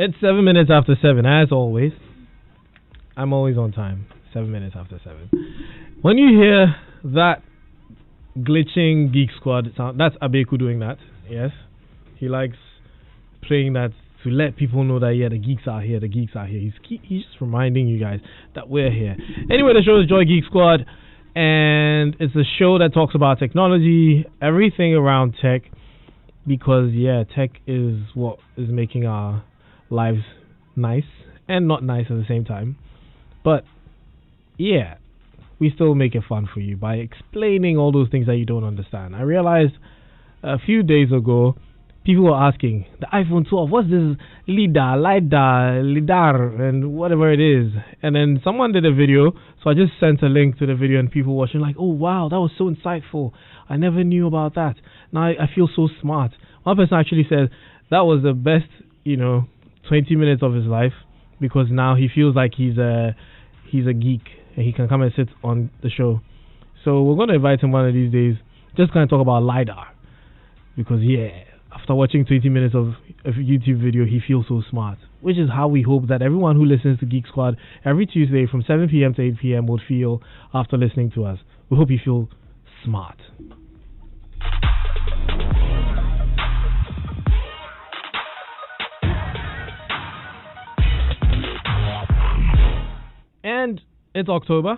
It's 7 minutes after 7, as always. I'm always on time. 7 minutes after 7. When you hear that glitching Geek Squad sound, that's Abeku doing that. Yes. He likes playing that to let people know that, yeah, the geeks are here, the geeks are here. He's just reminding you guys that we're here. Anyway, the show is Joy Geek Squad, and it's a show that talks about technology, everything around tech, because, yeah, tech is what is making our lives nice and not nice at the same time. But, yeah, we still make it fun for you by explaining all those things that you don't understand. I realized a few days ago, people were asking, the iPhone 12, what's this LIDAR, and whatever it is. And then someone did a video, so I just sent a link to the video, and people watching like, oh, wow, that was so insightful. I never knew about that. Now I feel so smart. One person actually said that was the best, 20 minutes of his life, because now he feels like he's a geek, and he can come and sit on the show. So we're going to invite him one of these days, just going to talk about LIDAR, because, yeah, after watching 20 minutes of a YouTube video, he feels so smart, which is how we hope that everyone who listens to Geek Squad every Tuesday from 7 p.m. to 8 p.m. would feel after listening to us. We hope you feel smart. And it's October,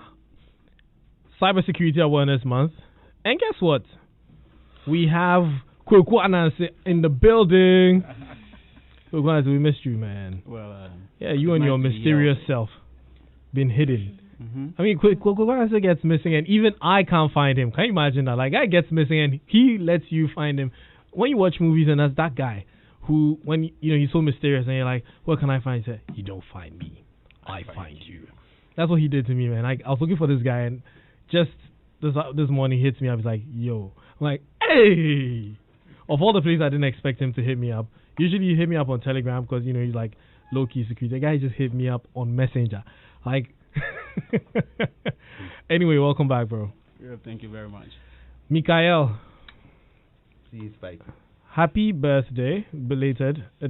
Cybersecurity Awareness Month, and guess what? We have Kweku in the building. Kweku, we missed you, man. Well, yeah, you and your mysterious self been hidden. Mm-hmm. I mean, Kweku gets missing, and even I can't find him. Can you imagine that? Like, guy gets missing, and he lets you find him. When you watch movies, and that's that guy who, when he's so mysterious, and you're like, "What can I find?" He said, "You don't find me, I find you." That's what he did to me, man. I was looking for this guy, and just this morning he hits me up. He's like, "Yo," I'm like, "Hey." Of all the places I didn't expect him to hit me up. Usually you hit me up on Telegram because, he's like low-key security. The guy just hit me up on Messenger. Like, anyway, welcome back, bro. Yeah, thank you very much. Mikael. See you, Spike. Happy birthday, belated, a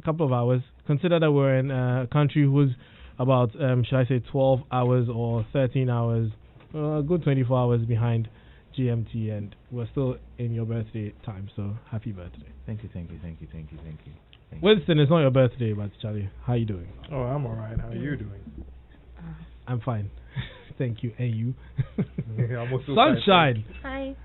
couple of hours. Consider that we're in a country who's about, should I say 12 hours or 13 hours, a good 24 hours behind GMT, and we're still in your birthday time, so happy birthday. Thank you. Winston, it's not your birthday, but Charlie, how you doing? Oh, I'm alright. How are you doing? I'm fine. Thank you, and you. I'm also Sunshine! Hi.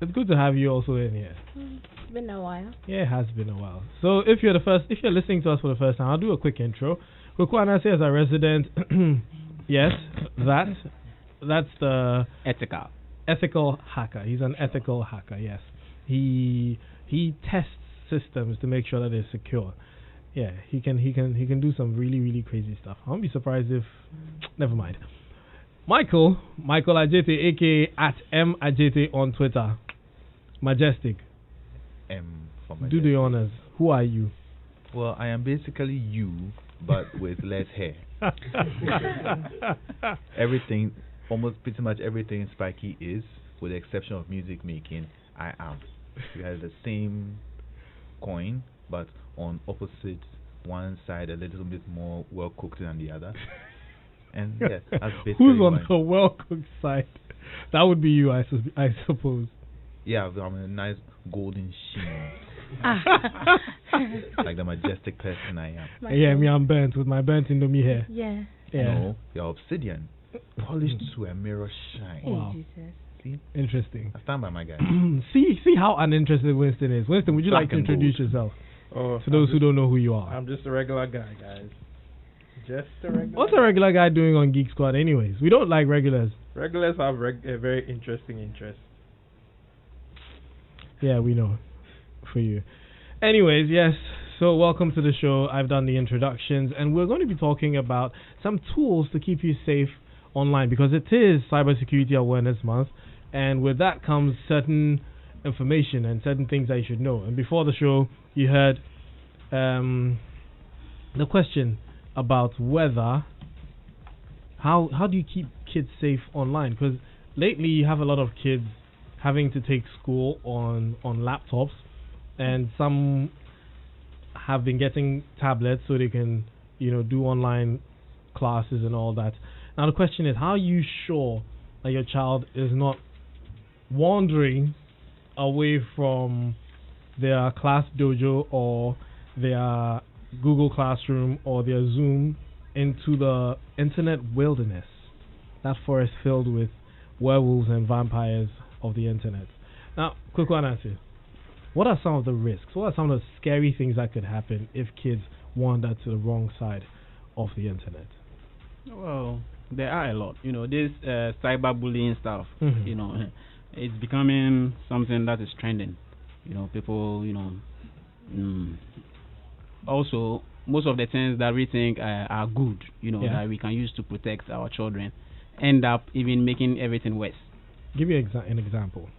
It's good to have you also in here. It's been a while. Yeah, it has been a while. So if you're listening to us for the first time, I'll do a quick intro. Kweku Anase is a resident. Yes, that's the ethical hacker. He's an ethical hacker. Yes, he tests systems to make sure that they're secure. Yeah, he can do some really, really crazy stuff. I won't be surprised if. Never mind. Michael Ajete, aka @MAjete on Twitter. Majestic. M for Majestic. Do the honors. Who are you? Well, I am basically you, but with less hair. Everything. Almost pretty much everything Spiky is, with the exception of music making, I am. We have the same coin, but on opposite one side a little bit more well cooked than the other. And yeah, that's basically who's on the well cooked side? That would be you, I suppose. Yeah, I'm a nice golden sheen. Like the majestic person I am. Yeah, me, I'm burnt with my burnt Indomie hair. Yeah. No, you're obsidian. Polished to a mirror shine. Wow. Jesus. See? Interesting. I stand by my guy. see how uninterested Winston is. Winston, would you like to introduce yourself to those who don't know who you are? I'm just a regular guy, guys. Just a regular What's a regular guy doing on Geek Squad anyways? We don't like regulars. Regulars have a very interesting interest. Yeah, we know. For you. Anyways, yes. So welcome to the show. I've done the introductions, and we're going to be talking about some tools to keep you safe online, because it is Cybersecurity Awareness Month, and with that comes certain information and certain things that you should know. And before the show, you heard the question about whether how do you keep kids safe online, because lately you have a lot of kids having to take school on laptops, and some have been getting tablets so they can, do online classes and all that. Now the question is, how are you sure that your child is not wandering away from their class dojo or their Google Classroom or their Zoom into the internet wilderness, that forest filled with werewolves and vampires of the internet? Now, quick one answer. What are some of the risks? What are some of the scary things that could happen if kids wander to the wrong side of the internet? Well, there are a lot. This cyberbullying stuff, Mm-hmm. It's becoming something that is trending. People, also, most of the things that we think are good, that we can use to protect our children, end up even making everything worse. Give me an example.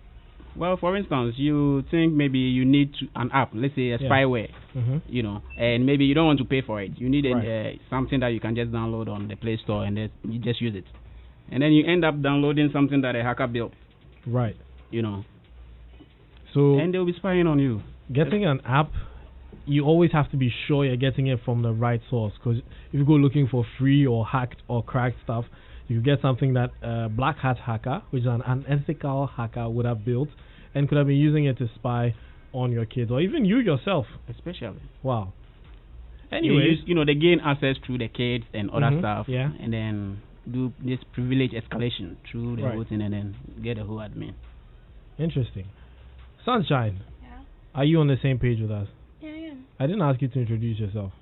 Well, for instance, you think maybe you need an app, let's say a spyware, and maybe you don't want to pay for it. You need something that you can just download on the Play Store and then you just use it. And then you end up downloading something that a hacker built. Right. So and they'll be spying on you. Getting an app, you always have to be sure you're getting it from the right source, because if you go looking for free or hacked or cracked stuff, you get something that Black Hat hacker, which is an unethical hacker, would have built and could have been using it to spy on your kids or even you yourself. Especially. Wow. Anyways, they gain access through the kids and other stuff, yeah, and then do this privilege escalation through the whole thing and then get a whole admin. Interesting. Sunshine. Yeah. Are you on the same page with us? Yeah, I am. I didn't ask you to introduce yourself.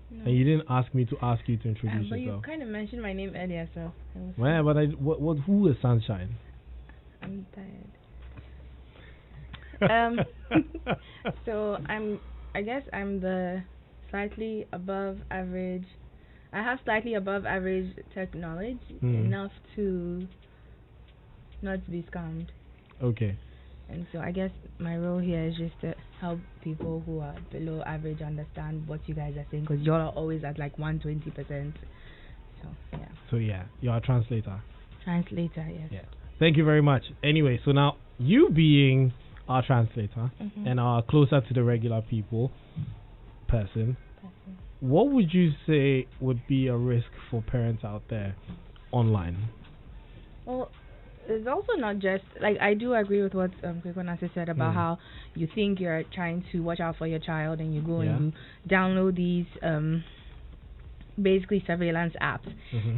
No. And you didn't ask me to ask you to introduce but yourself. you kind of mentioned my name earlier, so. Well, but who is Sunshine? I'm tired. So I guess I'm the slightly above average. I have slightly above average tech knowledge, enough to not be scammed. Okay. And so I guess my role here is just to help people who are below average understand what you guys are saying, because y'all are always at like 120%. So yeah. You're a translator. Translator, yes. Yeah. Thank you very much. Anyway, so now you being our translator and our closer to the regular people person, what would you say would be a risk for parents out there online? Well, it's also not just, like, I do agree with what Kwekwonase said about how you think you're trying to watch out for your child and you go and you download these basically surveillance apps,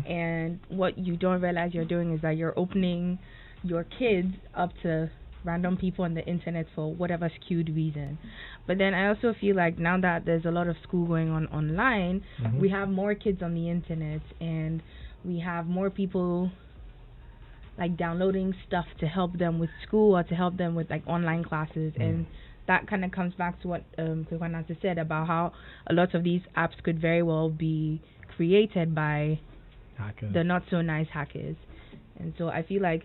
and what you don't realize you're doing is that you're opening your kids up to random people on the internet for whatever skewed reason. But then I also feel like now that there's a lot of school going on online, we have more kids on the internet and we have more people like downloading stuff to help them with school or to help them with like online classes, and that kind of comes back to what Kwekwonase said about how a lot of these apps could very well be created by hackers, the not so nice hackers. And so I feel like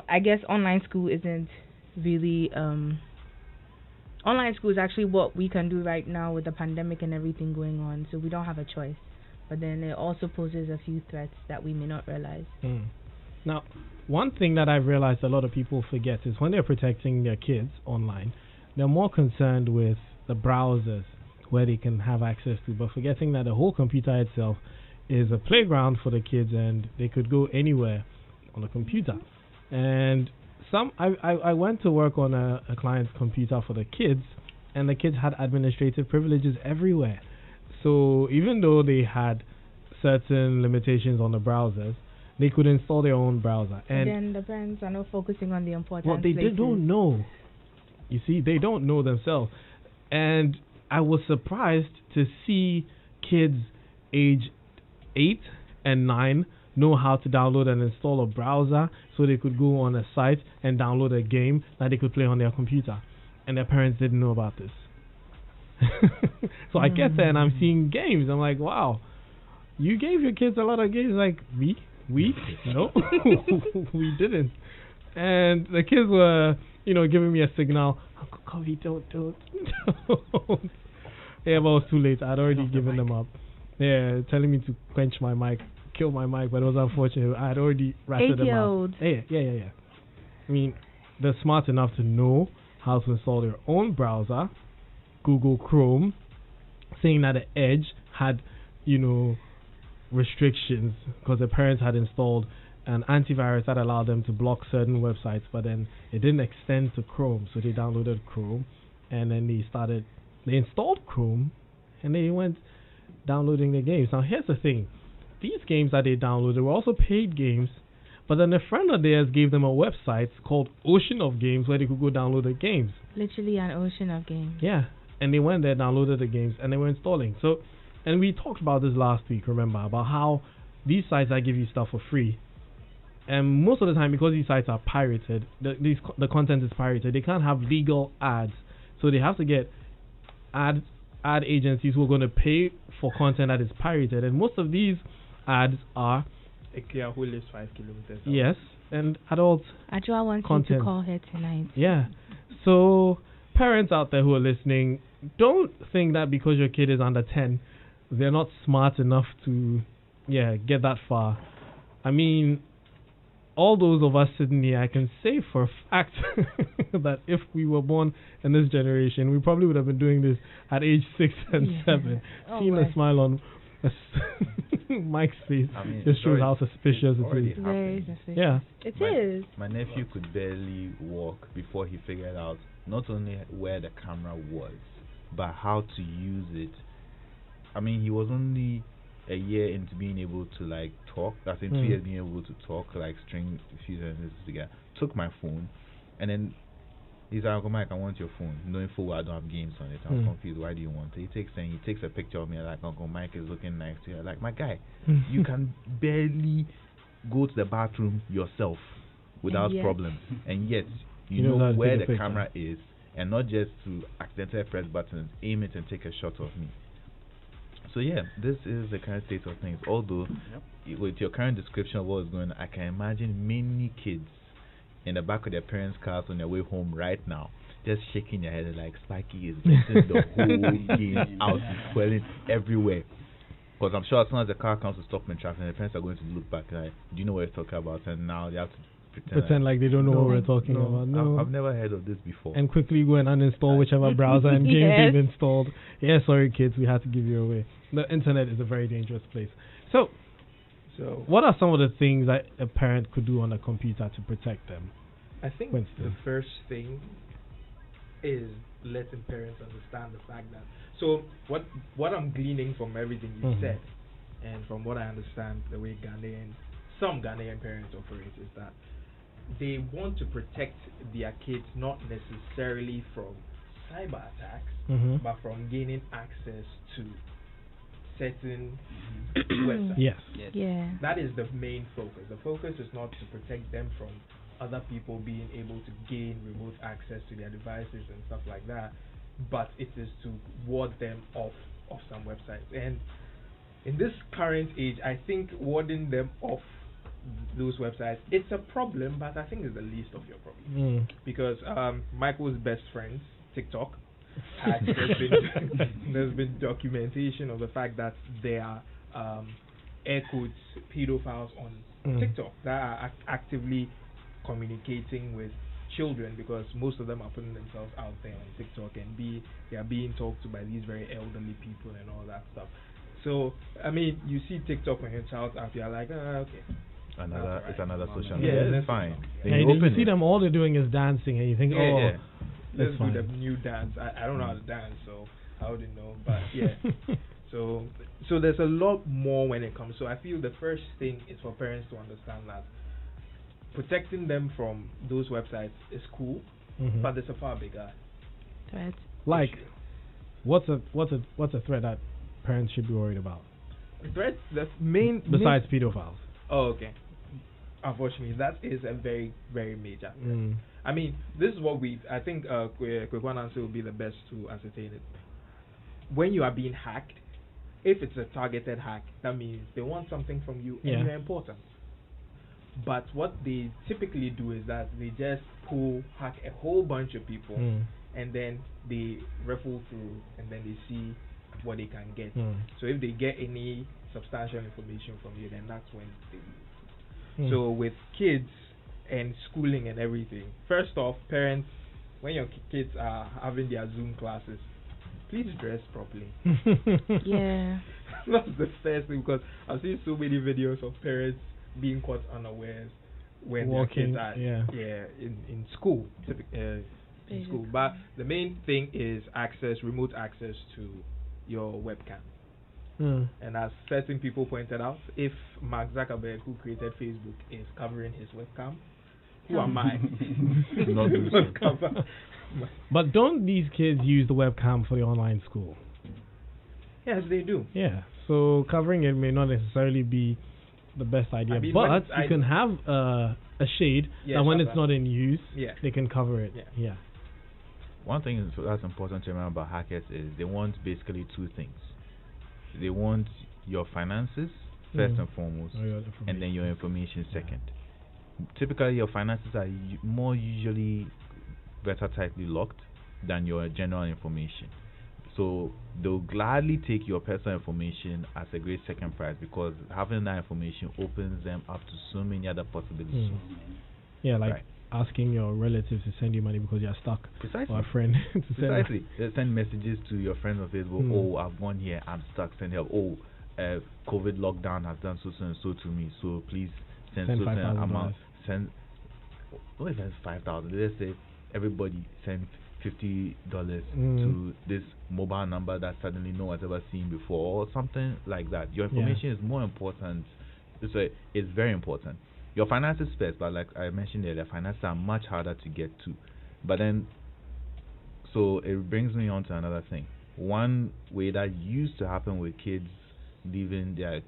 I guess online school isn't really online school is actually what we can do right now with the pandemic and everything going on, so we don't have a choice. But then it also poses a few threats that we may not realize. Now, one thing that I've realized a lot of people forget is when they're protecting their kids online, they're more concerned with the browsers where they can have access to, but forgetting that the whole computer itself is a playground for the kids and they could go anywhere on the computer. And I went to work on a client's computer for the kids, and the kids had administrative privileges everywhere. So even though they had certain limitations on the browsers, they could install their own browser. And then the parents are not focusing on the important places. They don't know. You see, they don't know themselves. And I was surprised to see kids age 8 and 9 know how to download and install a browser so they could go on a site and download a game that they could play on their computer. And their parents didn't know about this. So I get there and I'm seeing games. I'm like, wow, you gave your kids a lot of games. Like, we? No, we didn't. And the kids were, giving me a signal. Uncle Kobby, don't. Yeah, but it was too late. I'd already given them up. Yeah, telling me to quench my mic, kill my mic, but it was unfortunate. I had already ratted them out. Yeah. I mean, they're smart enough to know how to install their own browser, Google Chrome, saying that the Edge had, restrictions because the parents had installed an antivirus that allowed them to block certain websites, but then it didn't extend to Chrome, so they downloaded Chrome, and then they installed Chrome, and they went downloading the games. Now here's the thing, these games that they downloaded were also paid games, but then a friend of theirs gave them a website called Ocean of Games where they could go download the games. Literally an ocean of games. Yeah, and they went there, downloaded the games, and they were installing. So, and we talked about this last week, remember, about how these sites that give you stuff for free, and most of the time, because these sites are pirated, the content is pirated, they can't have legal ads. So they have to get ad agencies who are going to pay for content that is pirated. And most of these ads are a clear who lives 5 kilometers away. Yes, and adult Ajua wants content. you to call her tonight. Yeah. So parents out there who are listening, don't think that because your kid is under 10, they're not smart enough to get that far. I mean, all those of us sitting here, I can say for a fact that if we were born in this generation, we probably would have been doing this at age 6 and 7. Seeing the smile on Mike's face just shows how suspicious it is. Very suspicious. Yeah. It is. My nephew could barely walk before he figured out not only where the camera was, but how to use it. I mean, he was only a year into being able to like talk. I think 2 years being able to talk, like string a few sentences together. Took my phone, and then he's like, "Uncle Mike, I want your phone." Knowing full well I don't have games on it. I'm confused. Why do you want it? He takes a picture of me like, "Uncle Mike is looking nice to you." Like, my guy, you can barely go to the bathroom yourself without problems, and yet you know where the camera is, and not just to accidentally press buttons, aim it, and take a shot of me. So yeah, this is the current state of things. Although, with your current description of what is going on, I can imagine many kids in the back of their parents' cars on their way home right now, just shaking their head like Spiky is getting the whole game out, swelling everywhere. Because I'm sure as soon as the car comes to stop in traffic, the parents are going to look back like, "Do you know what you're talking about?" And now they have to pretend like they don't know what we're talking about. No, I've never heard of this before. And quickly go and uninstall whichever browser and game they've installed. Yeah, sorry kids, we had to give you away. The internet is a very dangerous place. So what are some of the things that a parent could do on a computer to protect them? I think the first thing is letting parents understand the fact that, so what I'm gleaning from everything you said, and from what I understand the way some Ghanaian parents operate, is that they want to protect their kids not necessarily from cyber attacks, but from gaining access to certain websites. Yes. Yeah. That is the main focus. The focus is not to protect them from other people being able to gain remote access to their devices and stuff like that, but it is to ward them off of some websites. And in this current age, I think warding them off those websites, it's a problem, but I think it's the least of your problems. Because Michael's best friends, TikTok, there's been documentation of the fact that there are air quotes pedophiles on TikTok that are actively communicating with children, because most of them are putting themselves out there on TikTok, and they are being talked to by these very elderly people and all that stuff. So I mean, you see TikTok when your child's out, you're like, okay. It's another social media. Yeah, it's fine. And you see them, all they're doing is dancing, and you think, let's do the new dance. I don't know how to dance, so I wouldn't know. But yeah, so there's a lot more when it comes. So I feel the first thing is for parents to understand that protecting them from those websites is cool, but there's a far bigger threat. Like, what's a threat that parents should be worried about? Threats that's main besides pedophiles. Oh, okay. Unfortunately, that is a very, very major threat. I mean, this is what I think Kwekwan answer will be the best to ascertain it. When you are being hacked, if it's a targeted hack, that means they want something from you and you're important. But what they typically do is that they just hack a whole bunch of people, and then they riffle through, and then they see what they can get. So if they get any substantial information from you, then that's when they leave. So with kids and schooling and everything, first off, parents, when your kids are having their Zoom classes, please dress properly. Yeah. That's the first thing, because I've seen so many videos of parents being caught unawares when walking, their kids are in school, in school. But the main thing is remote access to your webcam. And as certain people pointed out, if Mark Zuckerberg, who created Facebook, is covering his webcam, who am I? Not But don't these kids use the webcam for the online school? Yes, they do. Yeah. So covering it may not necessarily be the best idea, but you can have a shade that when it's not in use, they can cover it. Yeah. One thing that's important to remember about hackers is they want basically two things. They want your finances first and foremost, and then your information second. Typically, your finances are more usually better tightly locked than your general information. So they'll gladly take your personal information as a great second prize, because having that information opens them up to so many other possibilities. Yeah, like asking your relatives to send you money because you're stuck. Precisely. Or a friend to Precisely. They send messages to your friends on Facebook. Oh, I've gone here. I'm stuck. Send help. Oh, COVID lockdown has done so and so to me. So please send so an amount. Send. What if it's 5,000? Let's say everybody send $50 to this mobile number that suddenly no one's ever seen before, or something like that. Your information is more important. It's very important. Your finances first, but like I mentioned earlier, finances are much harder to get to. But then, so it brings me on to another thing. One way that used to happen with kids leaving their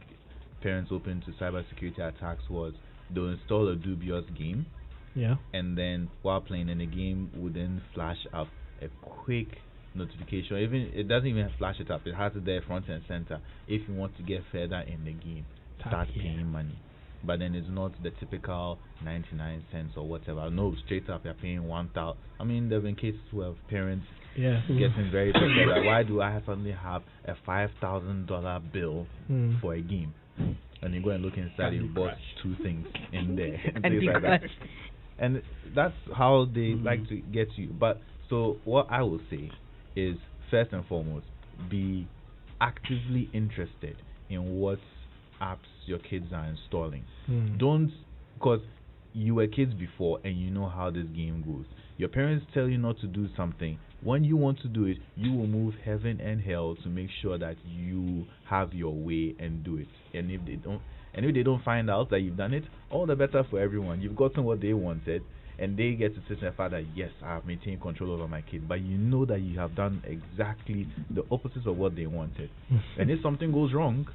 parents open to cybersecurity attacks was they'll install a dubious game. Yeah. And then while playing in the game, would then flash up a quick notification. Even it doesn't even flash it up. It has it there front and center. If you want to get further in the game, start paying money. But then it's not the typical 99 cents or whatever. No, straight up you're paying 1,000. I mean, there have been cases where parents getting very upset. Like, why do I suddenly have a $5,000 bill for a game? And you go and look inside, you bought two things in there. And things like that. And that's how they like to get you. But so what I will say is, first and foremost, be actively interested in what apps your kids are installing. Don't, because you were kids before and you know how this game goes. Your parents tell you not to do something. When you want to do it, you will move heaven and hell to make sure that you have your way and do it. And if they don't find out that you've done it, all the better for everyone. You've gotten what they wanted, and they get to sit and find that, yes, I have maintained control over my kid. But you know that you have done exactly the opposite of what they wanted. And if something goes wrong,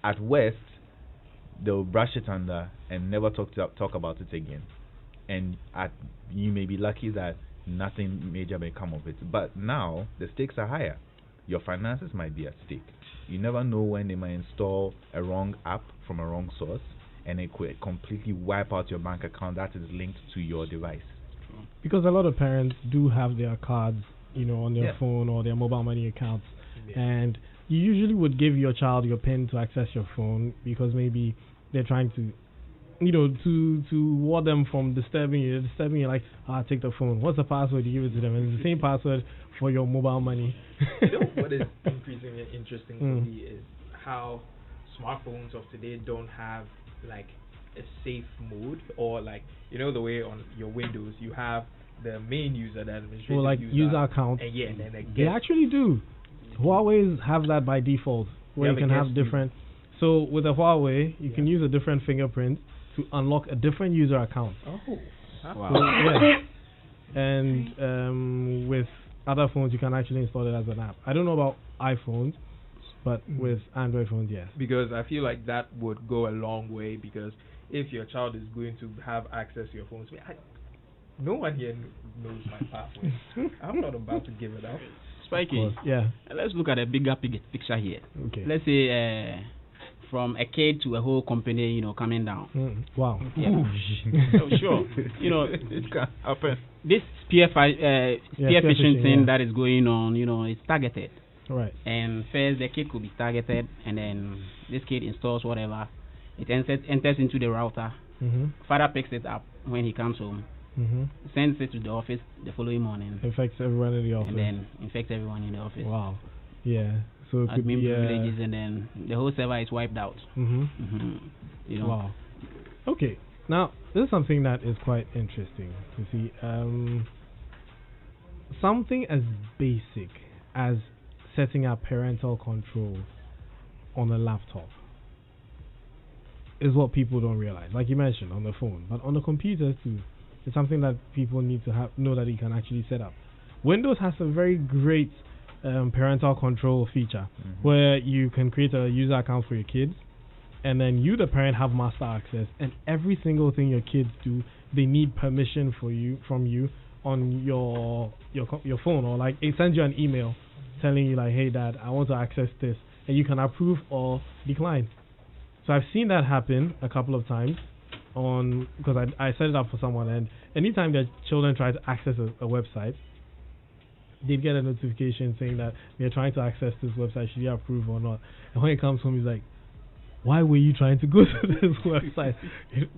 at worst, they'll brush it under and never talk about it again. And you may be lucky that nothing major may come of it. But now, the stakes are higher. Your finances might be at stake. You never know when they might install a wrong app from a wrong source, and it could completely wipe out your bank account that is linked to your device. Because a lot of parents do have their cards, on their phone or their mobile money accounts, and you usually would give your child your PIN to access your phone, because maybe they're trying to, to ward them from disturbing you. Like, take the phone. What's the password? You give it to them, and it's the same password for your mobile money. What is increasingly interesting to me is how smartphones of today don't have like a safe mode, or like the way on your Windows you have the main user, the administrative user account. And then they actually do. Huawei have that by default, where you can have different. So with a Huawei, you can use a different fingerprint to unlock a different user account. Oh, wow. So, and with other phones, you can actually install it as an app. I don't know about iPhones, but with Android phones, yes. Because I feel like that would go a long way, because if your child is going to have access to your phones, no one here knows my password. I'm not about to give it up. Spiky, let's look at a bigger picture here. Okay. Let's say from a kid to a whole company, coming down. Wow. Yeah. So sure, it can happen. This spear phishing thing that is going on, it's targeted. Right. And first the kid could be targeted, and then this kid installs whatever. It enters into the router. Father picks it up when he comes home. sends it to the office the following morning. Infects everyone in the office. And then infects everyone in the office. Wow. Yeah. So it could admin be privileges, and then the whole server is wiped out. You know. Wow. Okay. Now, this is something that is quite interesting to see. Something as basic as setting up parental controls on a laptop is what people don't realize. Like you mentioned, on the phone, but on the computer too. It's something that people need to know that you can actually set up. Windows has a very great parental control feature where you can create a user account for your kids, and then you, the parent, have master access, and every single thing your kids do, they need permission from you on your phone, or like it sends you an email telling you like, hey dad, I want to access this, and you can approve or decline. So I've seen that happen a couple of times because I set it up for someone, and anytime their children try to access a website, they'd get a notification saying that they're trying to access this website, should you approve or not? And when it comes home, he's like, why were you trying to go to this website?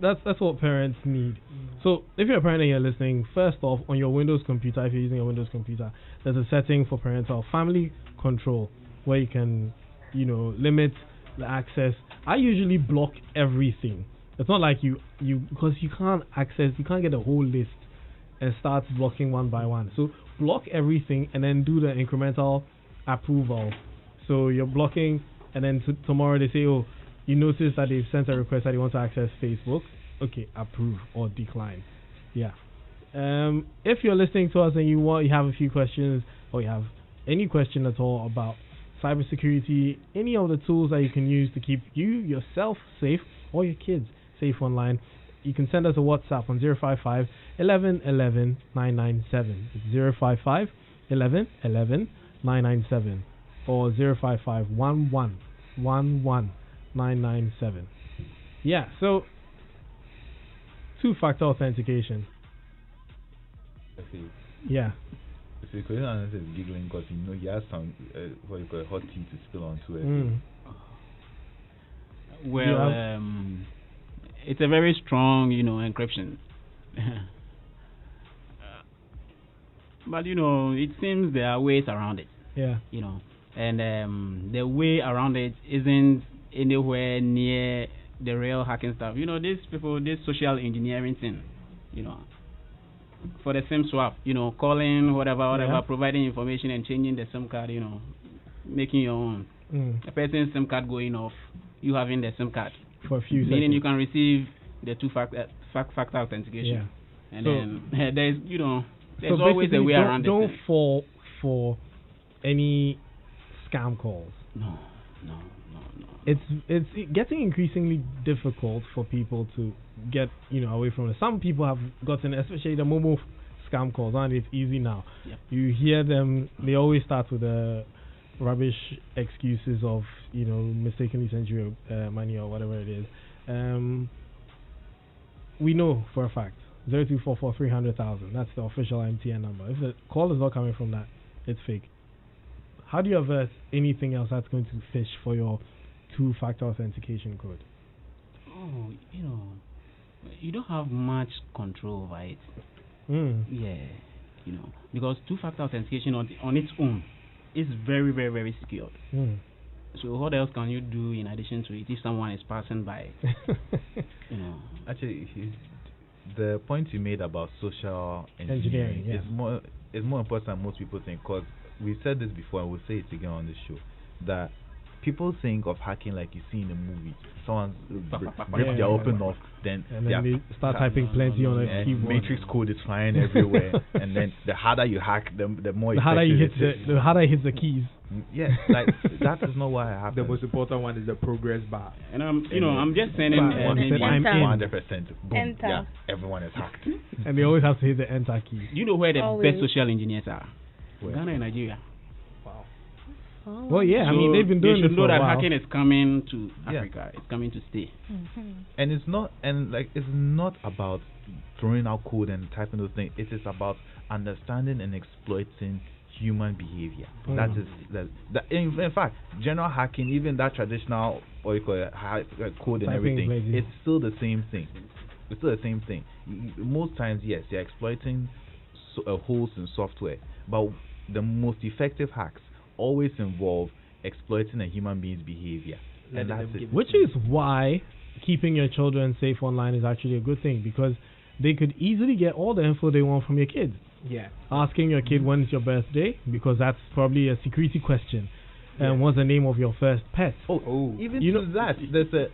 That's what parents need. So if you're a parent and you're listening, first off, on your Windows computer, if you're using a Windows computer, there's a setting for parental family control where you can, limit the access. I usually block everything. It's not like you because you can't get a whole list and start blocking one by one. So block everything and then do the incremental approval. So you're blocking, and then tomorrow they say, oh, you notice that they've sent a request that they want to access Facebook. Okay, approve or decline. Yeah. If you're listening to us and you have a few questions, or you have any question at all about cybersecurity, any of the tools that you can use to keep yourself safe or your kids safe online, you can send us a WhatsApp on 055 11 11 997. It's 055 11 11 997 or 055 11 11 997. Yeah, so two-factor authentication. Yeah. So Korean is giggling because he has some what you call hot tea to spill onto it. Well, it's a very strong, encryption. But it seems there are ways around it. Yeah. And the way around it isn't anywhere near the real hacking stuff. These people, this social engineering thing, for the SIM swap, calling, whatever, providing information and changing the SIM card, making your own. A person's SIM card going off, you having the SIM card. For a few seconds. Meaning you can receive the two-factor authentication. Yeah. And then there's always a way around it. Don't fall for any scam calls. No. It's getting increasingly difficult for people to get away from it. Some people have gotten, especially the Momo scam calls, and it's easy now. Yep. You hear them; they always start with the rubbish excuses of mistakenly sent you money or whatever it is. We know for a fact 0244 300,000. That's the official MTN number. If the call is not coming from that, it's fake. How do you avert anything else that's going to fish for your two-factor authentication code? Oh, you don't have much control over it. Yeah, because two-factor authentication on its own is very, very, very secured. So what else can you do in addition to it if someone is passing by? Actually, the point you made about social engineering is more important than most people think, because we said this before and we'll say it again on the show, that people think of hacking like you see in a movie. Someone rip their open off, then they start typing plenty on a keyboard. Matrix code is flying everywhere, and then the harder you hack, the more the harder you hit the keys. Yes, like that is not what happens. The most important one is the progress bar. And I'm just saying, 100%. Boom. Enter. Yeah, everyone is hacked. And they always have to hit the enter key. You know where the best social engineers are? Ghana and Nigeria. Oh. Well, yeah, so they've been doing this for a while. Know that hacking is coming to Africa. It's coming to stay. And it's not about throwing out code and typing those things. It is about understanding and exploiting human behavior. That is in fact, general hacking, even that traditional code and everything, it's still the same thing. it's still the same thing. Most times, yes, they're exploiting holes in software, but the most effective hacks always involve exploiting a human being's behavior, and that's it. Which is why keeping your children safe online is actually a good thing, because they could easily get all the info they want from your kids. Yeah. Asking your kid when's your birthday, because that's probably a security question. And what's the name of your first pet? Even you know that there's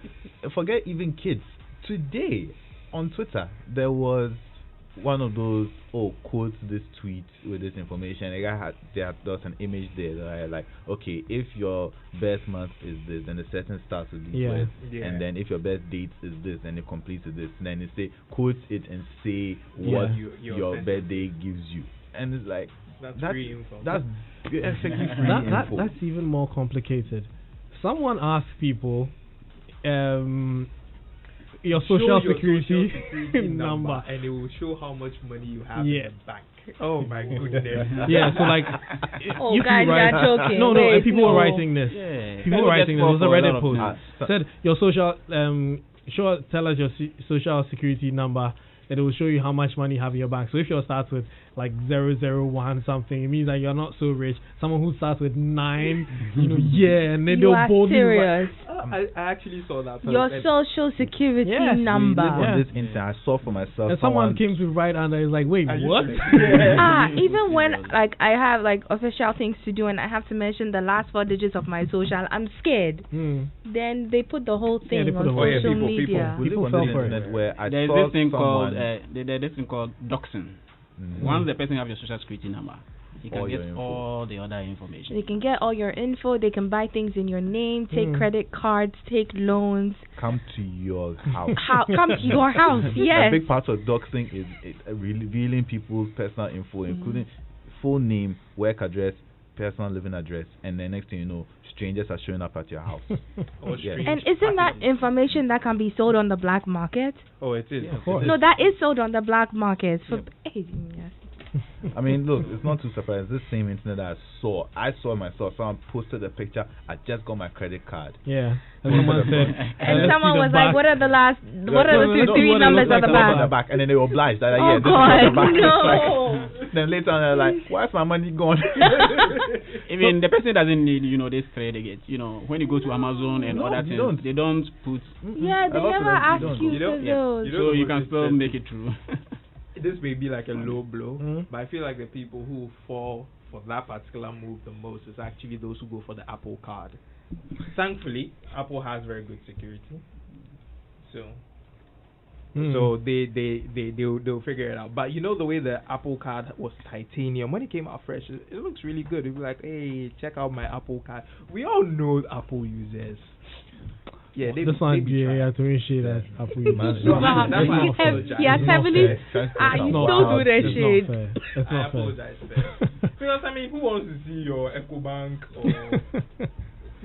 forget even kids. Today on Twitter there was one of those quote this tweet with this information. A guy there was an image there that I like, okay, if your birth month is this, then the sentence starts with these words, and then if your birth date is this, and it completes with this, and then it say quote it and say what your birthday gives you, and it's like that's free info. That's effectively free info. That's even more complicated. Someone asked people, your social security number, and it will show how much money you have in the bank. Oh my goodness. Yeah, so like you guys are joking. No, and people were writing this. Yeah. People were writing this. It was a Reddit post. Said your social tell us your social security number, and it will show you how much money you have in your bank. So if yours starts with like 001 something, it means that you're not so rich. Someone who starts with 9, and then they'll boldly serious. I actually saw that. Your social security number. We live on this internet. I saw for myself. And someone came to write under. It's like, wait, what? Even when like I have like official things to do and I have to mention the last 4 digits of my social, I'm scared. Then they put the whole thing on social media. We live on the internet where there's this thing called doxing. Once the person have your social security number, you can get all the other information. They can get all your info. They can buy things in your name, take credit cards, take loans. Come to your house. Come to your house, yes. A big part of doxing is revealing people's personal info, including full name, work address, personal living address, and then next thing you know, strangers are showing up at your house. And isn't that information that can be sold on the black market? Oh, it is. Yeah, of course. No, that is sold on the black market. I mean, look, it's not too surprising. This same internet that I saw myself. Someone posted a picture. I just got my credit card. Yeah. And someone said, and someone was like, what are the 3 numbers at the back? And then they were obliged. That, oh, this God, is the back. no. Like, then later on, they're like, why is my money gone? Even the person doesn't need, this credit. When you go to Amazon and other things, they don't put. Yeah, they never ask you for those. So you can still make it true. This may be like a low blow, but I feel like the people who fall for that particular move the most is actually those who go for the Apple card. Thankfully, Apple has very good security, so they'll figure it out. But the way the Apple card was titanium when it came out fresh, it looks really good. It'd be like, hey, check out my Apple card. We all know Apple users. Yeah, this one, yeah, to appreciate that Apple users. Yes, heavily. You still do that shit. It's not fair. Apologize. Because who wants to see your EcoBank or?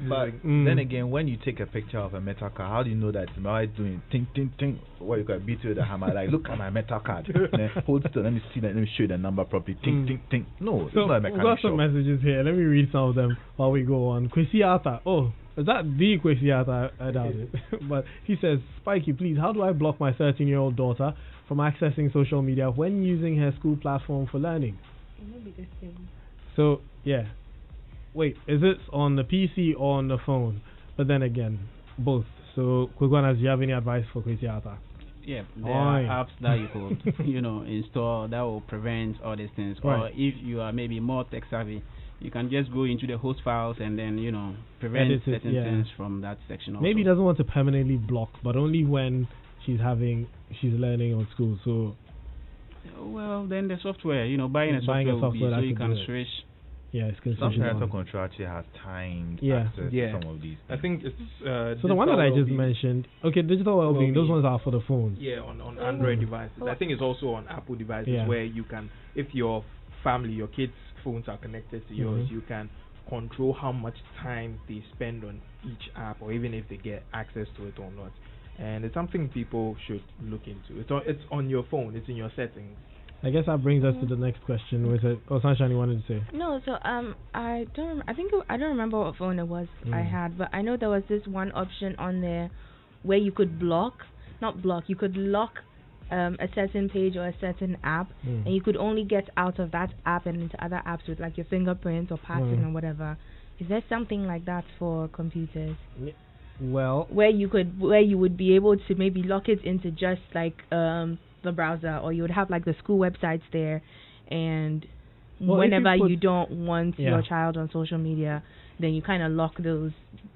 But then again, when you take a picture of a metal card, how do you know that it's not doing ting ting ting? What you can beat you with a hammer? Like, look at my metal card. Then hold still. Let me see that. Let me show you the number properly. Ting ting ting. No, it's not a mechanic. We've got some messages here. Let me read some of them while we go on. Kwesi Arthur. Oh, is that the Kwesi Arthur? I doubt it. But he says, Spiky, please, how do I block my 13-year-old daughter from accessing social media when using her school platform for learning? So, yeah. Wait, is it on the PC or on the phone? But then again, both. So, Kwegwana, do you have any advice for Kwesi Arthur? Yeah, there are apps that you could, install that will prevent all these things. Right. Or if you are maybe more tech savvy, you can just go into the host files and then, prevent certain things from that section also. Maybe he doesn't want to permanently block, but only when she's learning on school. So, well, then the software, buying a software will be so you can switch. Yeah, it's some parental control actually has timed access to some of these things. I think it's so the one that I just mentioned. Okay, digital well-being. Those ones are for the phones. Yeah, on Android devices. I think it's also on Apple devices where you can, if your family, your kids' phones are connected to yours, you can control how much time they spend on each app, or even if they get access to it or not. And it's something people should look into. It's on your phone. It's in your settings. I guess that brings us to the next question. Was it? Oh, Sunshine, you wanted to say? No, so I don't remember what phone it was I had, but I know there was this one option on there where you could you could lock a certain page or a certain app, and you could only get out of that app and into other apps with like your fingerprints or passing or whatever. Is there something like that for computers? Well, where you would be able to maybe lock it into just like the browser, or you would have like the school websites there, and whenever you don't want your child on social media, then you kind of lock those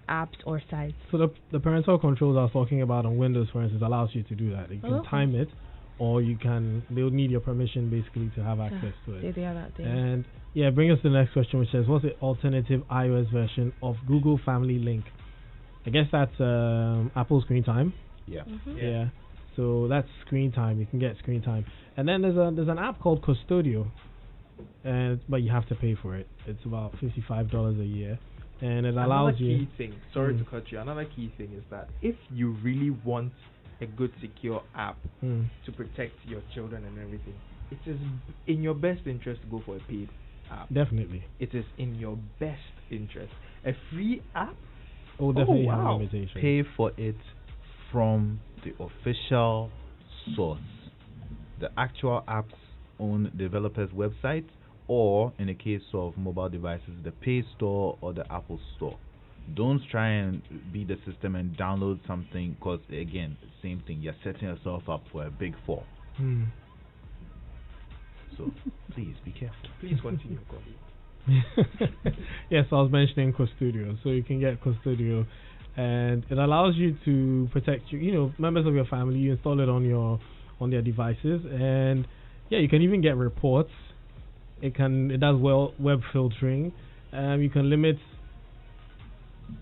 apps or sites. So the parental controls I was talking about on Windows, for instance, allows you to do that. You can time it, or they'll need your permission basically to have access to it. They have that thing. And bring us to the next question, which says, what's the alternative iOS version of Google Family Link? I guess that's Apple Screen Time. Yeah. Yeah. So that's screen time. You can get screen time. And then there's an app called Custodio, but you have to pay for it. It's about $55 a year, and it allows you. Another key thing. Sorry to cut you. Another key thing is that if you really want a good secure app to protect your children and everything, it is in your best interest to go for a paid app. Definitely. It is in your best interest. A free app? Oh, definitely have limitations. Pay for it from the official source, the actual app's own developer's website, or in the case of mobile devices, the Play Store or the Apple Store. Don't try and beat the system and download something, because again, same thing, you're setting yourself up for a big fall. So please be careful. Please continue, Kobby. Yes, I was mentioning Custodio. So you can get Custodio, and it allows you to protect members of your family. You install it on their devices, and you can even get reports. It does web filtering. You can limit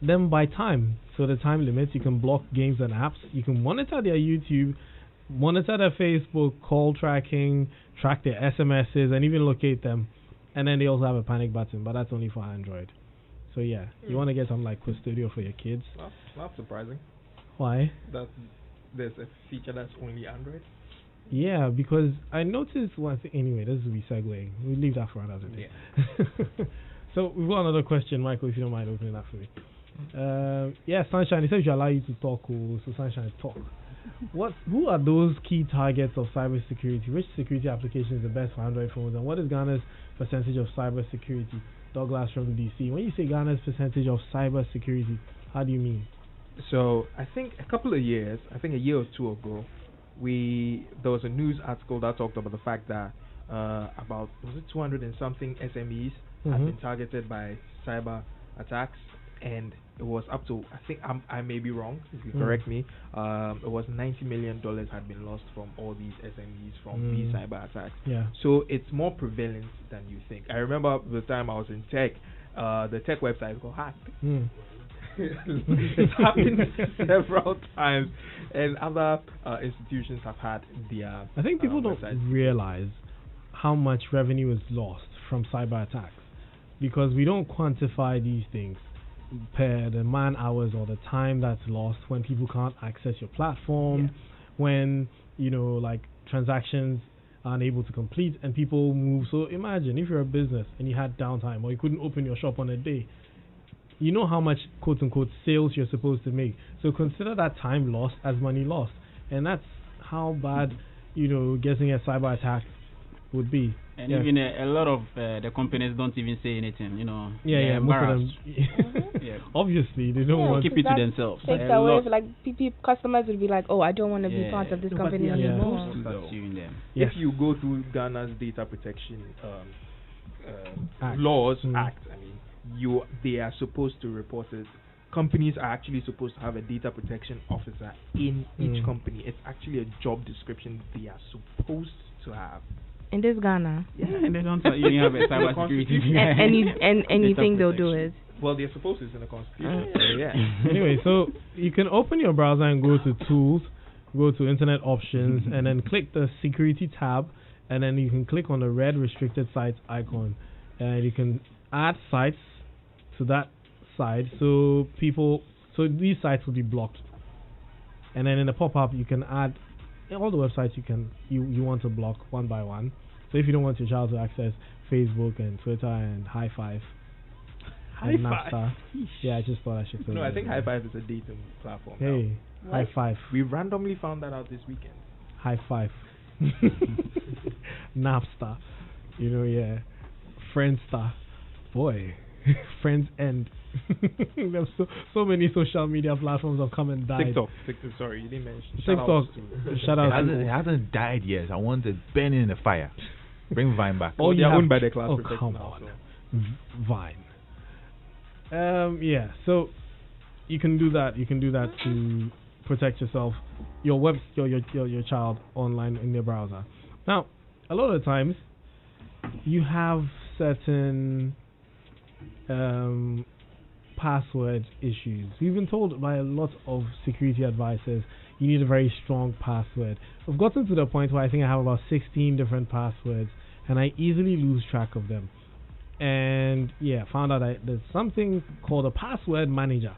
them by time. So the time limits, you can block games and apps. You can monitor their YouTube, monitor their Facebook, call tracking, track their SMSs, and even locate them. And then they also have a panic button, but that's only for Android. So you want to get something like Custodio for your kids. Not surprising. Why? That there's a feature that's only Android. Yeah, because I noticed one thing. Anyway, this will be segueing. We'll leave that for another day. Yeah. So we've got another question, Michael, if you don't mind opening that for me. Sunshine, it says you allow you to talk. So Sunshine, talk. Who are those key targets of cybersecurity? Which security application is the best for Android phones? And what is Ghana's percentage of cybersecurity? Douglas from DC. When you say Ghana's percentage of cybersecurity, how do you mean? So I think a year or two ago, there was a news article that talked about the fact that about 200 and something SMEs had been targeted by cyber attacks, and it was up to, I think I may be wrong, if you correct me, it was $90 million had been lost from all these SMEs from these cyber attacks. Yeah. So it's more prevalent than you think. I remember the time I was in tech, the tech website got hacked. It's happened several times, and other institutions have had their I think people don't realize how much revenue is lost from cyber attacks, because we don't quantify these things per the man hours or the time that's lost when people can't access your platform, when like transactions are unable to complete and people move. So imagine if you're a business and you had downtime, or you couldn't open your shop on a day. You know how much quote unquote sales you're supposed to make. So consider that time lost as money lost, and that's how bad getting a cyber attack would be. And even a lot of the companies don't even say anything, Yeah, most of them. Obviously, they don't want to keep it to themselves. Takes away, like customers would be like, oh, I don't want to be part of this company anymore. If you go through Ghana's Data Protection Laws Act, I mean, they are supposed to report it. Companies are actually supposed to have a data protection officer in each company. It's actually a job description they are supposed to have. In this Ghana. Yeah, and they don't even have a cybersecurity. and you think they'll do it? Well, they're supposed to. It's in the Constitution. Anyway, so you can open your browser and go to Tools, go to Internet Options, and then click the Security tab, and then you can click on the red Restricted Sites icon, and you can add sites to that side, so these sites will be blocked. And then in the pop-up, you can add all the websites you want to block one by one. So if you don't want your child to access Facebook and Twitter and High Five and Napster, I just thought I should. I think High Five is a dating platform. Hey, now. High Five. We randomly found that out this weekend. High Five, Napster, Friendster, boy, Friends End. There's so many social media platforms have come and died. TikTok, sorry, you didn't mention TikTok. Shout out. It hasn't died yet. I want it burning in the fire. Bring Vine back. Oh, they're owned by the class. Oh, come on, Vine. Yeah. So you can do that. You can do that to protect yourself, your child online in their browser. Now, a lot of the times, you have certain password issues. We've been told by a lot of security advisors you need a very strong password. I've gotten to the point where I think I have about 16 different passwords, and I easily lose track of them. And yeah, found out that there's something called a password manager.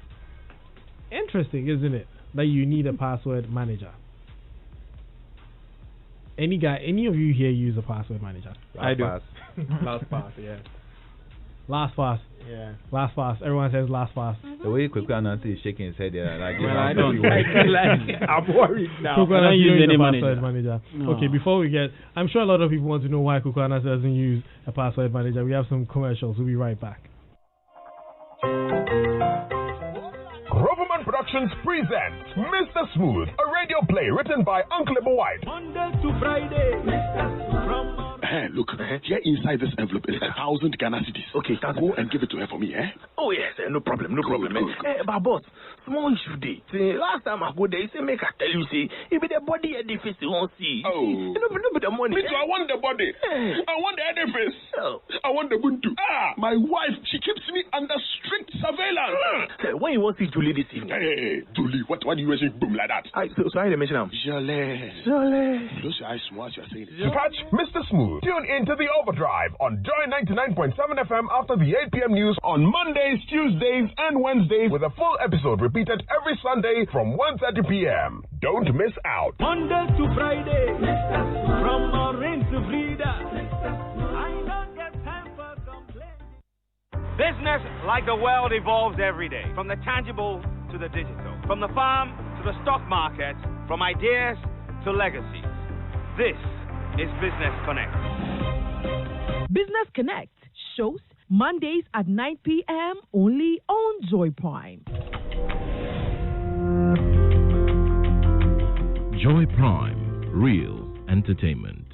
Interesting, isn't it? That you need a password manager. Any of you here use a password manager? I do. LastPass, yeah. LastPass. Yeah. LastPass. Everyone says LastPass. The way Kwekwana is shaking his head there, like, well, I don't. I'm worried now. Kwekwana I don't use any password manager. No. Okay, before we get, I'm sure a lot of people want to know why Kwekwana doesn't use a password manager. We have some commercials. We'll be right back. Groverman Productions presents Mr. Smooth, a radio play written by Uncle White. Monday to Friday. Look, here inside this envelope is 1,000 Ghana cedis. Okay, go and give it to her for me, eh? Oh, yes, no problem. But boss, small issue day. See, last time I go there, you say, make I tell you, see, if the body edifice you won't see. Oh. You know, the money. Me too, I want the body. I want the edifice. Oh. I want the buntu. My wife, she keeps me under strict surveillance. When you want to see Julie this evening? Hey, Julie, what do you mention boom like that? So I didn't mention him. Jolie. Close your eyes small as you're saying it. Catch Mr. Smooth. Tune into the Overdrive on Joy 99.7 FM after the 8 p.m. news on Mondays, Tuesdays, and Wednesdays, with a full episode repeated every Sunday from 1:30 p.m. Don't miss out. Monday to Friday, from Maureen to Frida. I don't get time for complaint. Business, like the world, evolves every day, from the tangible to the digital, from the farm to the stock market, from ideas to legacies. This is Business Connect. Business Connect shows Mondays at 9 p.m. only on Joy Prime. Joy Prime, real entertainment.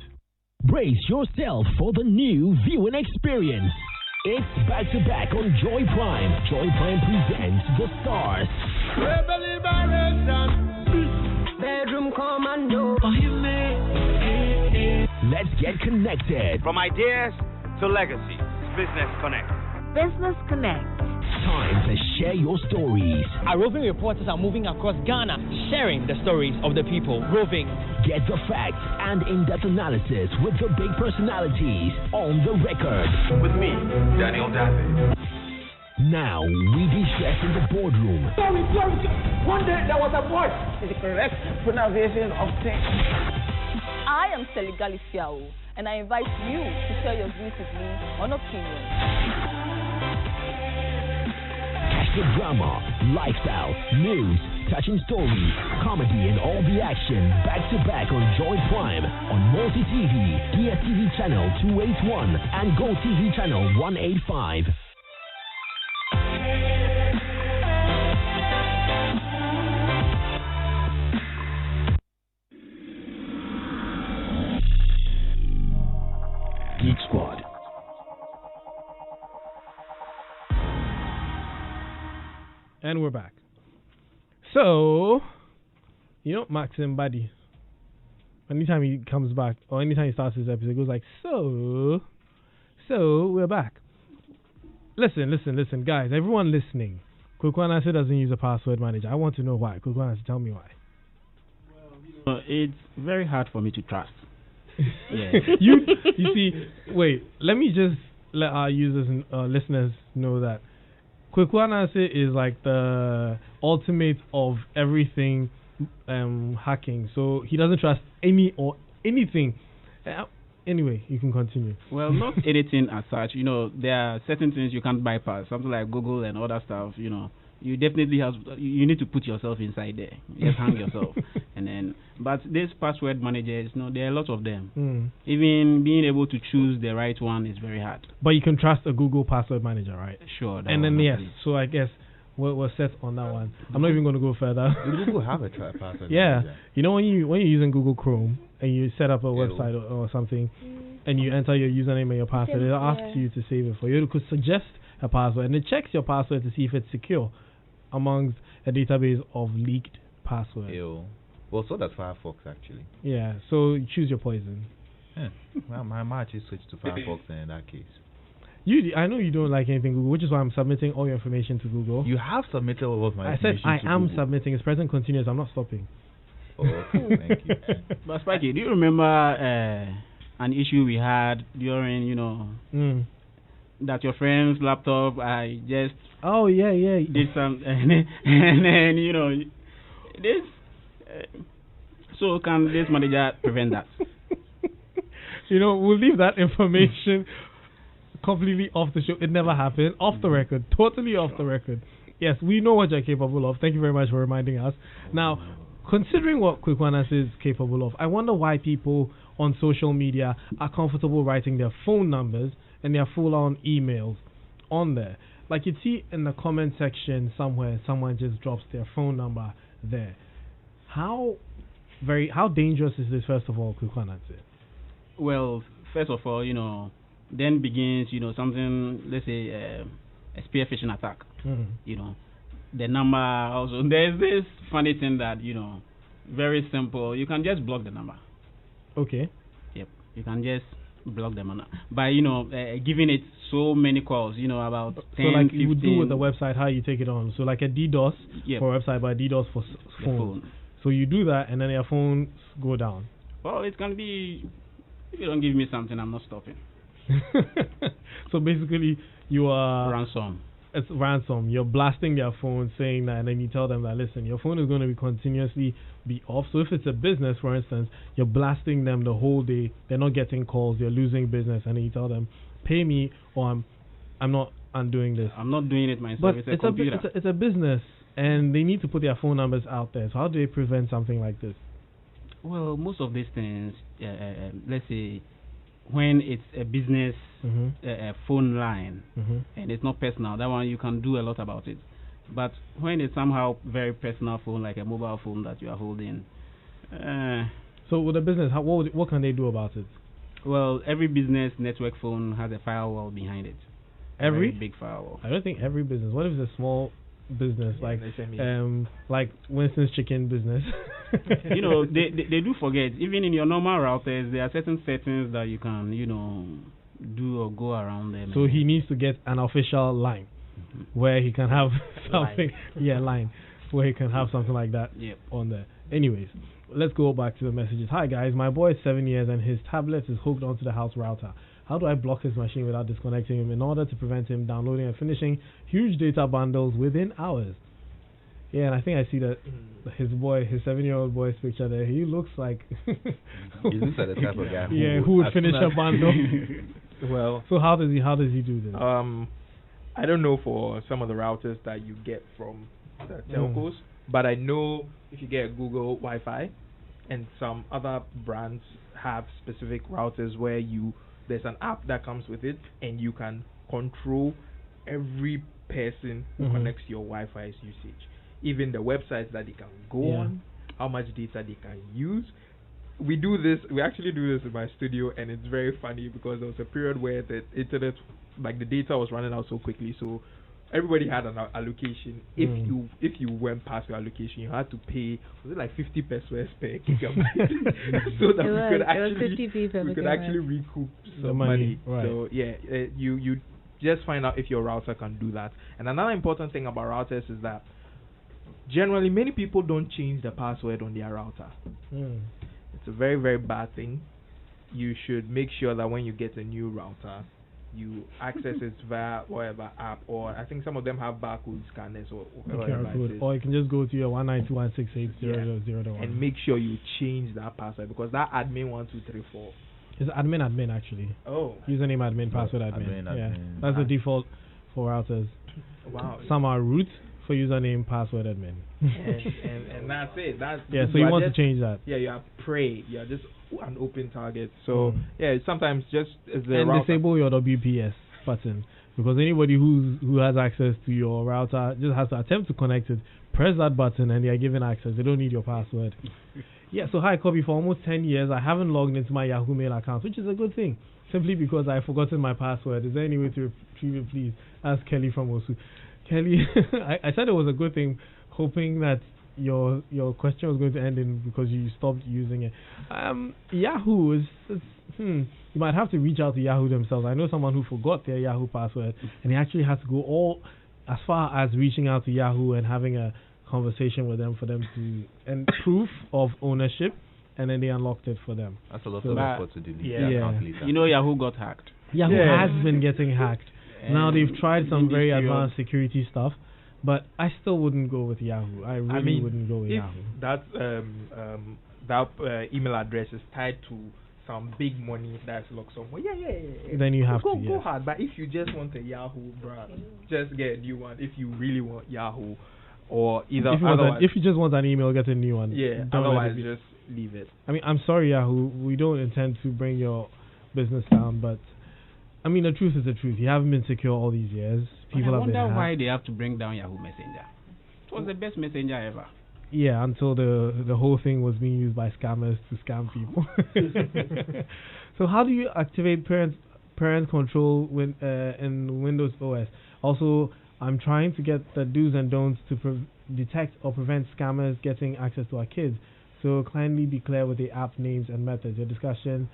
Brace yourself for the new viewing experience. It's back-to-back on Joy Prime. Joy Prime presents The Stars. Bedroom Commando. Let's get connected. From ideas to legacy. Business Connect. Business Connect. Time to share your stories. Our roving reporters are moving across Ghana, sharing the stories of the people. Roving. Get the facts and in-depth analysis with the big personalities on the record. With me, Daniel David. Now we de-stress in the boardroom. Sorry. One day there was a voice. The correct pronunciation of things. I am Seligali Fiao, and I invite you to share your views with me on Opinion. Catch the drama, lifestyle, news, touching stories, comedy, and all the action back-to-back on Joy Prime on Multi-TV, DSTV Channel 281, and Go TV Channel 185. Geek Squad. And we're back. So, Maxim Buddy, anytime he comes back, or anytime he starts his episode, he goes like, so we're back. Listen, guys, everyone listening. Kwekwana doesn't use a password manager. I want to know why. Kwekwana, tell me why. Well, it's very hard for me to trust. Yeah. You see, wait, let me just let our users and listeners know that Kwekwana is like the ultimate of everything hacking. So he doesn't trust anything. Anyway, you can continue. Well, not anything as such. There are certain things you can't bypass. Something like Google and other stuff. you definitely you need to put yourself inside there. Just hang yourself, and then. But this password managers, there are a lot of them. Even being able to choose the right one is very hard. But you can trust a Google password manager, right? Sure. And then yes, so I guess we're set on that one. I'm not even going to go further. Do Google have a password yeah. manager? When you're using Google Chrome and you set up a website or something, and you enter your username and your password, it'll ask you to save it for you. It could suggest a password, and it checks your password to see if it's secure amongst a database of leaked passwords. Well, so does Firefox actually. Yeah, so choose your poison. Yeah. Well, I might actually switch to Firefox in that case. I know you don't like anything Google, which is why I'm submitting all your information to Google. You have submitted all of my information I said I am Google. submitting. It's present continuous. I'm not stopping. Oh, okay. Thank you. But Spiky, do you remember an issue we had during, that your friend's laptop, I just did some, and then, this, so can this manager prevent that? We'll leave that information completely off the show. It never happened. Off the record. Totally off the record. Yes, we know what you're capable of. Thank you very much for reminding us. Now, considering what Kwekwanas is capable of, I wonder why people on social media are comfortable writing their phone numbers and their full-on emails on there. Like you'd see in the comment section somewhere, someone just drops their phone number there. How dangerous is this, first of all, Kwekwanas? Well, first of all, then begins, something, let's say, a spear phishing attack. The number also. There's this funny thing that, very simple. You can just block the number. Okay. Yep. You can just block them by, giving it so many calls, about 10, so like 15. you would do with the website, how you take it on. So like a DDoS for website, but a DDoS for phone. So you do that, and then your phones go down. Well, it can be, if you don't give me something, I'm not stopping. So basically, you are ransom. It's ransom. You're blasting their phone, saying that, and then you tell them that, listen, your phone is going to be continuously be off. So if it's a business, for instance, you're blasting them the whole day. They're not getting calls. You're losing business, and then you tell them, pay me, or I'm not undoing this. I'm not doing it myself. But it's a computer. It's a business, and they need to put their phone numbers out there. So how do they prevent something like this? Well, most of these things, let's say, when it's a business phone line and it's not personal, that one you can do a lot about it. But when it's somehow very personal phone, like a mobile phone that you are holding. So with a business, what can they do about it? Well, every business network phone has a firewall behind it. Every big firewall. I don't think every business. What if it's a small business like Winston's Chicken business? They do forget. Even in your normal routers, there are certain settings that you can, do or go around them. So he needs to get an official line where he can have something. Line where he can have something like that on there. Anyways, let's go back to the messages. Hi guys, my boy is 7 years and his tablet is hooked onto the house router. How do I block his machine without disconnecting him in order to prevent him downloading and finishing huge data bundles within hours? Yeah, and I think I see that his 7-year-old boy's picture there. He looks like he looks like the type of guy who would finish a bundle. Well, so how does he do this? I don't know for some of the routers that you get from the telcos, but I know if you get Google Wi-Fi and some other brands have specific routers where there's an app that comes with it, and you can control every person who connects your Wi-Fi's usage, even the websites that they can go on, how much data they can use. We actually do this in my studio, and it's very funny because there was a period where the internet, like the data was running out so quickly, so everybody had an allocation. If you went past your allocation, you had to pay, was it like 50 pesos per gigabyte? So that we could actually recoup some money. Right. So you just find out if your router can do that. And another important thing about routers is that generally many people don't change the password on their router. It's a very, very bad thing. You should make sure that when you get a new router, you access it via whatever app, or I think some of them have barcode scanners or whatever. Or you can just go to your 192.168.0.0.1 and make sure you change that password, because that admin 1234. It's admin actually. Oh. Username admin, password admin. That's the default for routers. Wow. Some are root for username, password, admin. and that's it. That's so you want to change that. Yeah, you are prey. You are just an open target. So sometimes just as the and disable your WPS button, because anybody who has access to your router just has to attempt to connect it, press that button, and they are given access. They don't need your password. So hi Kobby, for almost 10 years I haven't logged into my Yahoo Mail account, which is a good thing, simply because I've forgotten my password. Is there any way to retrieve it, please? Ask Kelly from Osu. Kelly, I said it was a good thing, hoping that your question was going to end in because you stopped using it. Yahoo is you might have to reach out to Yahoo themselves. I know someone who forgot their Yahoo password, and he actually had to go all as far as reaching out to Yahoo and having a conversation with them for them to and proof of ownership, and then they unlocked it for them. That's a lot of effort to delete. You know, Yahoo got hacked. Yahoo has been getting hacked. Now they've tried some very advanced security stuff, but I still wouldn't go with Yahoo. I really wouldn't go with Yahoo. That email address is tied to some big money that's locked somewhere. Then you have to go hard. But if you just want a Yahoo, bruh, just get a new one. If you really want Yahoo, or either if you just want an email, get a new one. Otherwise just leave it. I mean, I'm sorry, Yahoo. We don't intend to bring your business down, but I mean, the truth is the truth. You haven't been secure all these years. People have been I wonder why they have to bring down Yahoo Messenger. It was the best messenger ever. Yeah, until the whole thing was being used by scammers to scam people. So how do you activate parent control in Windows OS? Also, I'm trying to get the do's and don'ts to detect or prevent scammers getting access to our kids. So kindly be clear with the app names and methods. Your discussion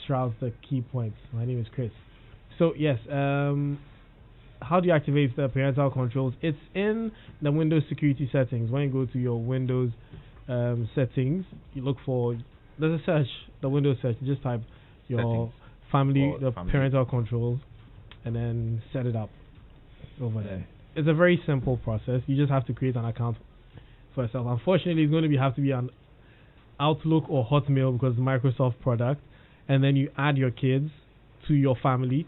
shrouds the key points. My name is Chris. So yes, how do you activate the parental controls? It's in the Windows security settings. When you go to your Windows settings, you look for, there's a search, the Windows search. You just type your family parental controls, and then set it up over there. It's a very simple process. You just have to create an account for yourself. Unfortunately, it's going to have to be an Outlook or Hotmail because it's a Microsoft product, and then you add your kids to your family.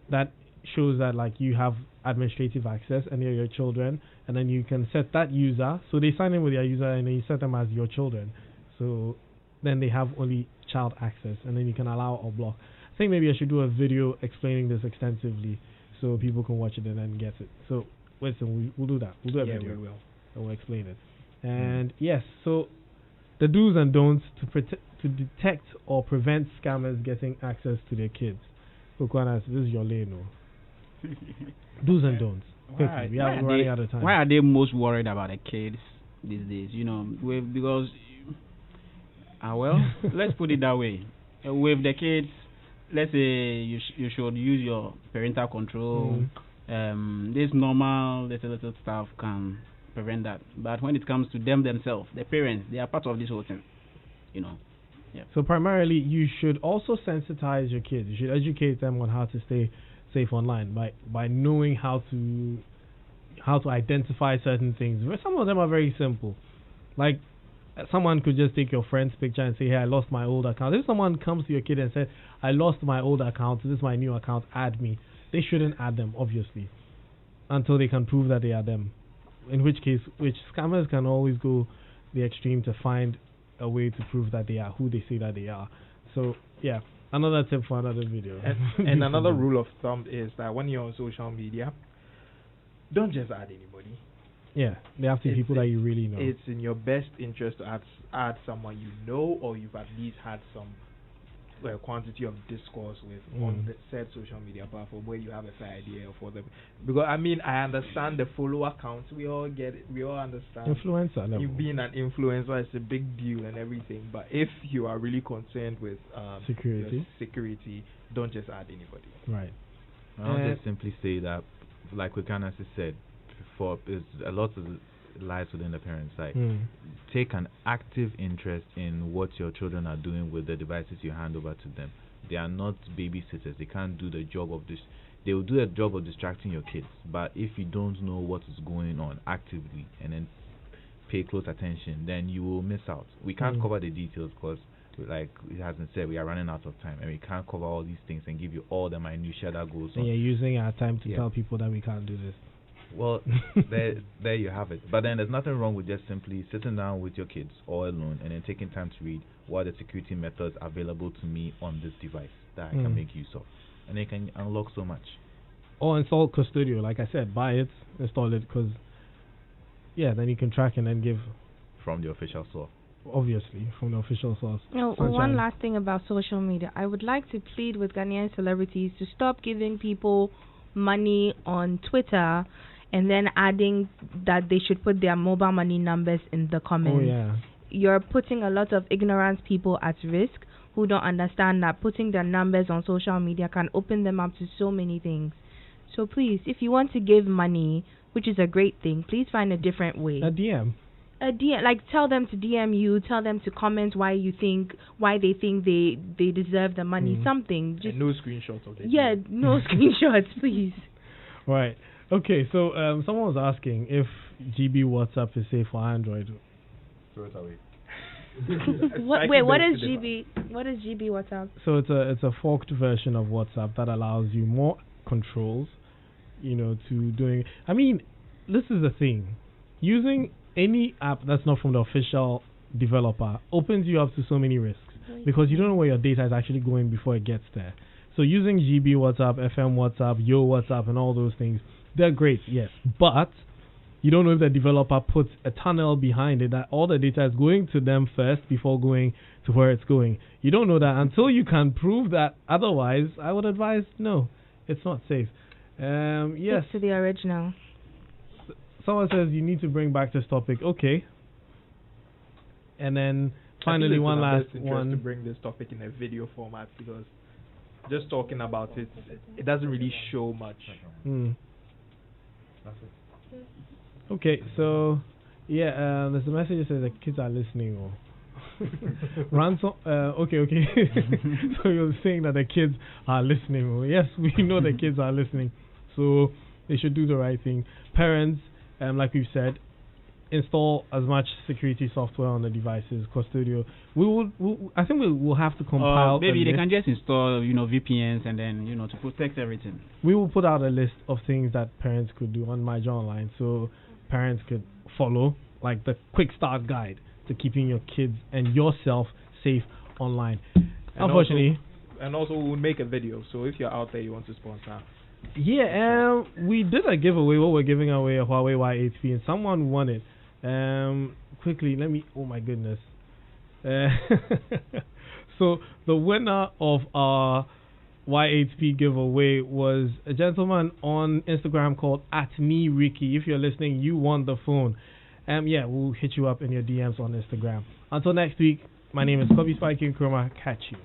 That shows that like you have administrative access and they're your children, and then you can set that user, so they sign in with your user and then you set them as your children, so then they have only child access, and then you can allow or block. I think maybe I should do a video explaining this extensively so people can watch it and then get it. So listen, we'll do that. We'll do a video. We will. And we'll explain it. And yes, so the do's and don'ts to detect or prevent scammers getting access to their kids. Kokwana, this is your lane, no? Do's and don'ts. Quickly, we are running out of time. Why are they most worried about the kids these days? You know, because let's put it that way. With the kids, let's say you should use your parental control. This normal little stuff can prevent that. But when it comes to them themselves, the parents, they are part of this whole thing. You know. Yeah. So primarily, you should also sensitize your kids. You should educate them on how to stay safe online by knowing how to identify certain things. Some of them are very simple. Like someone could just take your friend's picture and say, "Hey, I lost my old account." If someone comes to your kid and says, "I lost my old account, this is my new account, add me," they shouldn't add them, obviously, until they can prove that they are them. In which case, scammers can always go the extreme to find a way to prove that they are who they say that they are. So yeah, another tip for another video. And another rule of thumb is that when you're on social media, don't just add anybody. Yeah, they have to be people that you really know. It's in your best interest to add someone you know, or you've at least had some quantity of discourse with on the said social media platform where you have a fair idea of what them. Because I mean, I understand the follower count. We all get it. We all understand. Influencer level. You being an influencer is a big deal and everything. But if you are really concerned with security, don't just add anybody. Right. I'll just simply say that, like Wikanas said before, a lot of lies within the parents' side. Take an active interest in what your children are doing with the devices you hand over to them. They are not babysitters. They can't do the job of this. They will do the job of distracting your kids. But if you don't know what is going on actively and then pay close attention, then you will miss out. We can't cover the details because, like it has been said, we are running out of time and we can't cover all these things and give you all the minutiae that goes on. And you're using our time to tell people that we can't do this. Well, there you have it. But then there's nothing wrong with just simply sitting down with your kids all alone and then taking time to read what are the security methods available to me on this device that I can make use of. And it can unlock so much. Or install Custodio. Like I said, buy it, install it, because, then you can track and then give. From the official source. Obviously, from the official source. One last thing about social media. I would like to plead with Ghanaian celebrities to stop giving people money on Twitter and then adding that they should put their mobile money numbers in the comments. Oh, yeah. You're putting a lot of ignorant people at risk who don't understand that putting their numbers on social media can open them up to so many things. So please, if you want to give money, which is a great thing, please find a different way. A DM. Like tell them to DM you, tell them to comment why they think they deserve the money, something. Just and no screenshots of it. Yeah, no screenshots, please. Right. Okay, so someone was asking if GB WhatsApp is safe for Android. Throw it away. What is GB? What is GB WhatsApp? So it's a forked version of WhatsApp that allows you more controls, to doing. I mean, this is the thing. Using any app that's not from the official developer opens you up to so many risks because you don't know where your data is actually going before it gets there. So using GB WhatsApp, FM WhatsApp, Yo WhatsApp, and all those things, they're great, yes. But you don't know if the developer puts a tunnel behind it that all the data is going to them first before going to where it's going. You don't know that until you can prove that. Otherwise, I would advise no, it's not safe. Yes. Stick to the original. Someone says you need to bring back this topic. Okay. And then finally one last one. To bring this topic in a video format because just talking about it doesn't really show much. That's it. Okay, so there's a message that says the kids are listening. Ransom. Okay. So you're saying that the kids are listening. Yes, we know the kids are listening. So they should do the right thing. Parents, like we've said, install as much security software on the devices. Custodio. I think we'll have to compile. Maybe they can just install, VPNs and then, to protect everything. We will put out a list of things that parents could do on My Joy Online, so parents could follow, like the quick start guide to keeping your kids and yourself safe online. Unfortunately. Also we'll make a video. So if you're out there, you want to sponsor. Yeah, we did a giveaway. What we're giving away a Huawei Y8P, and someone won it. Quickly, oh my goodness. So the winner of our Y8P giveaway was a gentleman on Instagram called @MeRicky. If you're listening, you won the phone. We'll hit you up in your DMs on Instagram. Until next week, my name is Kobby Spiky Nkrumah. Catch you.